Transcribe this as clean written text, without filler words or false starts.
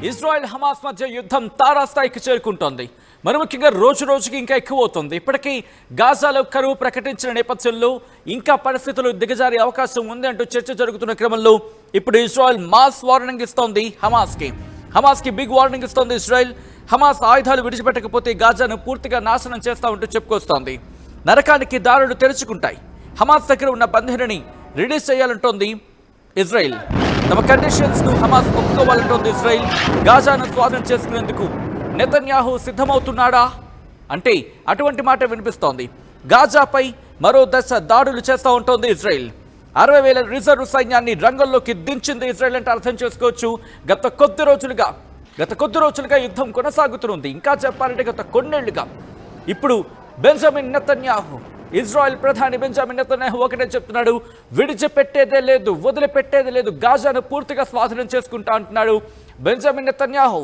Israel Hamas మధ్య యుద్ధం తారాస్థాయికి చేరుకుంటోంది. మరి ముఖ్యంగా రోజు రోజుకి ఇంకా ఎక్కువ అవుతుంది. ఇప్పటికీ గాజాలో కరువు ప్రకటించిన నేపథ్యంలో ఇంకా పరిస్థితులు దిగజారే అవకాశం ఉంది అంటూ చర్చ జరుగుతున్న క్రమంలో ఇప్పుడు ఇజ్రాయెల్ మాస్ వార్నింగ్ ఇస్తోంది హమాస్కి బిగ్ వార్నింగ్ ఇస్తోంది ఇజ్రాయెల్. హమాస్ ఆయుధాలు విడిచిపెట్టకపోతే గాజాను పూర్తిగా నాశనం చేస్తా ఉంటూ చెప్పుకొస్తోంది. నరకానికి దారులు తెరుచుకుంటాయి. హమాస్ దగ్గర ఉన్న బందీలని రిలీజ్ చేయాలంటోంది ఇజ్రాయెల్. తమ కండిషన్స్ ను హమాస్ ఒప్పుకోవాలంటోంది ఇజ్రాయెల్. గాజాను స్వాధీనం చేసుకునేందుకు నెతన్యాహు సిద్ధమవుతున్నాడా అంటే అటువంటి మాట వినిపిస్తోంది. గాజాపై మరో దశ దాడులు చేస్తూ ఉంటోంది ఇజ్రాయెల్. 60,000 రిజర్వ్ సైన్యాన్ని రంగంలోకి దించింది ఇజ్రాయెల్ అంటే అర్థం చేసుకోవచ్చు. గత కొద్ది రోజులుగా యుద్ధం కొనసాగుతుంది. ఇంకా చెప్పాలంటే గత కొన్నేళ్లుగా. ఇప్పుడు బెంజమిన్ నెతన్యాహు, ఇజ్రాయెల్ ప్రధాని బెంజమిన్ నెతన్యాహు ఒకటే చెప్తున్నాడు, విడిచిపెట్టేదే లేదు, వదిలిపెట్టేదే లేదు, గాజాను పూర్తిగా స్వాధీనం చేసుకుంటా అంటున్నాడు బెంజమిన్ నెతన్యాహు.